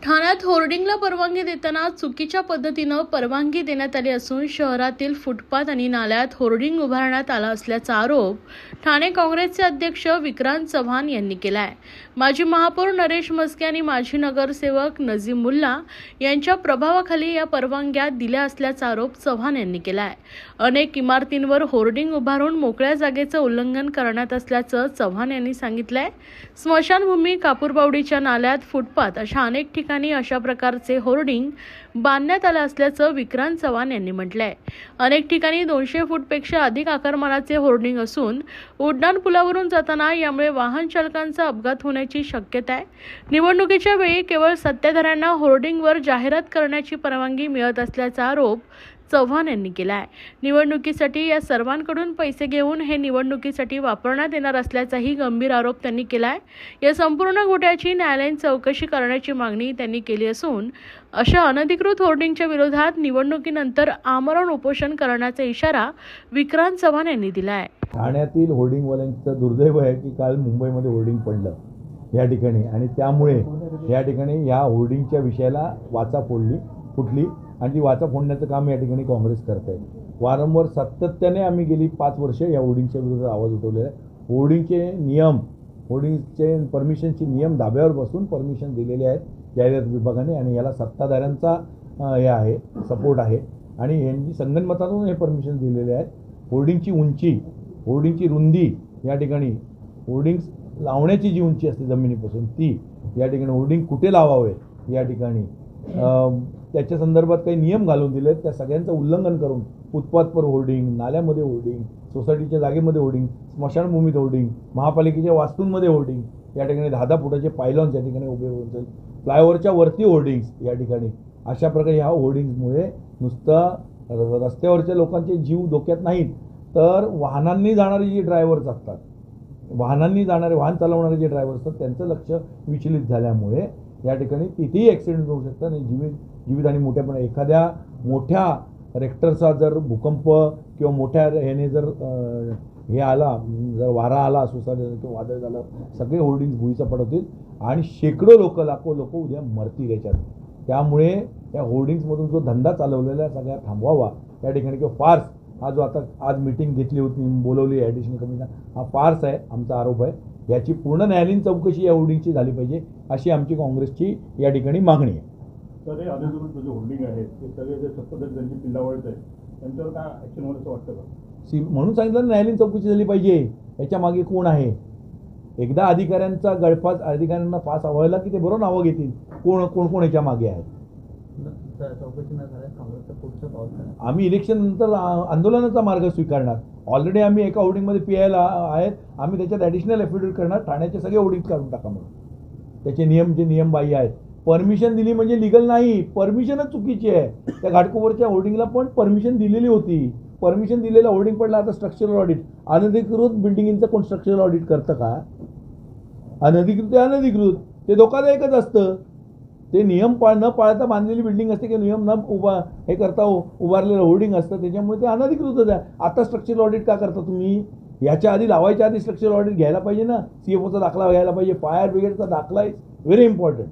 ठाण्यात होर्डिंगला परवानगी देताना चुकीच्या पद्धतीनं परवानगी देण्यात आली असून शहरातील फुटपाथ आणि नाल्यात होर्डिंग उभारण्यात आला असल्याचा आरोप ठाणे काँग्रेसचे अध्यक्ष विक्रांत चव्हाण यांनी केला आहे। माजी महापौर नरेश मस्के आणि माजी नगरसेवक नजीम मुल्ला यांच्या प्रभावाखाली या परवानग्या दिल्या असल्याचा आरोप चव्हाण यांनी केला आहे। अनेक इमारतींवर होर्डिंग उभारून मोकळ्या जागेचं उल्लंघन करण्यात असल्याचं चव्हाण यांनी सांगितलंय। स्मशानभूमी, कापूरबावडीच्या नाल्यात, फुटपाथ अशा अनेक ठिकाणी अशा प्रकारचे होर्डिंग बांधण्यात आले असल्याचं विक्रांत चव्हाण यांनी म्हटलंय। अनेक ठिकाणी 200 फूटपेक्षा अधिक आकारमानाचे होर्डिंग असून उड्डाण पुलावरून जाताना यामुळे वाहन चालकांचा अपघात होण्याची शक्यता आहे। निवडणुकीच्या वेळी केवळ सत्ताधाऱ्यांना होर्डिंगवर जाहिरात करण्याची परवानगी मिळत असल्याचा आरोप चव्हाण यांनी केला आहे। निवडणुकीसाठी या सर्वांकडून पैसे घेऊन हे निवडणुकीसाठी वापरण्यात येणार असल्याचाही गंभीर आरोप त्यांनी केला आहे। या संपूर्ण घोटाळ्याची न्यायालयीन चौकशी करण्याची मागणी त्यांनी केली असून अशा अनधिकृत होर्डिंगच्या विरोधात निवडणुकीनंतर आमरण उपोषण करण्याचा इशारा विक्रांत चव्हाण यांनी दिला आहे। ठाण्यातील होर्डिंगवाल्यांचं दुर्दैव आहे की काल मुंबईमध्ये होर्डिंग पडलं या ठिकाणी आणि त्यामुळे या ठिकाणी या होर्डिंगच्या विषयाला वाचा फुटली आणि ती वाचा फोडण्याचं काम या ठिकाणी काँग्रेस करत आहे। वारंवार सातत्याने आम्ही गेली 5 वर्ष या होर्डिंगच्या विरोधात आवाज उठवलेला आहे। होर्डिंगचे नियम, होर्डिंगचे परमिशनचे नियम धाब्यावर बसून परमिशन दिलेले आहेत जाहिरात विभागाने आणि याला सत्ताधाऱ्यांचा हे आहे, सपोर्ट आहे आणि यांनी संगनमतातून हे परमिशन दिलेले आहेत। होर्डिंगची उंची, होर्डिंगची रुंदी, या ठिकाणी होर्डिंग्स लावण्याची जी उंची असते जमिनीपासून ती, या ठिकाणी होर्डिंग कुठे लावावे या ठिकाणी त्याच्या संदर्भात काही नियम घालून दिलेत। त्या सगळ्यांचं उल्लंघन करून फुटपाथवर होर्डिंग, नाल्यामध्ये होर्डिंग, सोसायटीच्या जागेमध्ये होर्डिंग, स्मशानभूमीत होर्डिंग, महापालिकेच्या वास्तूंमध्ये होर्डिंग, या ठिकाणी 10 फुटाचे पायलॉन्स या ठिकाणी उभे होऊन फ्लायओव्हरच्या वरती होर्डिंग्स या ठिकाणी अशा प्रकारे ह्या होर्डिंग्समुळे नुसतं रस्त्यावरच्या लोकांचे जीव धोक्यात नाहीत तर वाहनांनी जाणारे जे ड्रायव्हर्स असतात, वाहनांनी जाणारे, वाहन चालवणारे जे ड्रायव्हर्स असतात त्यांचं लक्ष विचलित झाल्यामुळे या ठिकाणी तिथेही ॲक्सिडेंट होऊ शकतात आणि जीवितहानी मोठ्यापणे एखाद्या मोठ्या रेक्टरचा जर भूकंप किंवा मोठ्या ह्याने जर हे आला, जर वारा आला, सुसाट किंवा वादळ झालं, सगळे होर्डिंग्स भुईचा पडवतील आणि शेकडो लोक, लाखो लोक उद्या मरतील याच्यात। त्यामुळे या होर्डिंग्समधून जो धंदा चालवलेला सगळ्या थांबवावा या ठिकाणी किंवा फार्स हा जो आता आज मीटिंग घेतली होती, बोलवली ॲडिशनल कमिशनर, हा फार्स आहे, आमचा आरोप आहे। याची पूर्ण न्यायालयीन चौकशी या होर्डिंगची झाली पाहिजे अशी आमची काँग्रेसची या ठिकाणी मागणी आहे। तर हे अधिकृत जे होर्डिंग आहे ते सगळे जे सत्ताधारी त्यांची पिल्लावळत आहे त्यांच्यावर काय ॲक्शन होण्याचं वाटतं का? म्हणून सांगितलं न्यायालयीन चौकशी झाली पाहिजे। याच्या मागे कोण आहे? एकदा अधिकाऱ्यांचा गळफास, अधिकाऱ्यांना फास व्हायला की ते बरोबर नावं घेतील कोण कोण कोण याच्या मागे आहे। चौकशी न झाल्यास काँग्रेसचं पुढचं पाऊल काय? आम्ही इलेक्शन नंतर आंदोलनाचा मार्ग स्वीकारणार। ऑलरेडी आम्ही एका होर्डिंगमध्ये PI आहेत, आम्ही त्याच्यात ॲडिशनल ॲफिडेव्हिट करणार, ठाण्याचे सगळे होर्डिंग्स काढून टाका म्हणून। त्याचे नियम जे नियमबाह्य आहेत, परमिशन दिली म्हणजे लिगल नाही, परमिशनच चुकीची आहे। त्या घाटकोपरच्या होर्डिंगला पण परमिशन दिलेली होती, परमिशन दिलेलं होर्डिंग पडलं। आता स्ट्रक्चरल ऑडिट, अनधिकृत बिल्डिंगचं कोण स्ट्रक्चरल ऑडिट करतं का? अनधिकृत ते अनधिकृत ते धोकादायकच असतं। ते नियम न पाळता बांधलेली बिल्डिंग असते किंवा नियम न हे करता उभारलेलं होर्डिंग असतं, त्याच्यामुळे ते अनधिकृतच आहे। आता स्ट्रक्चरल ऑडिट का करता तुम्ही? याच्या आधी, लावायच्या आधी स्ट्रक्चरल ऑडिट घ्यायला पाहिजे ना। CFOचा दाखला घ्यायला पाहिजे, फायर ब्रिगेडचा दाखला इज व्हेरी इम्पॉर्टंट।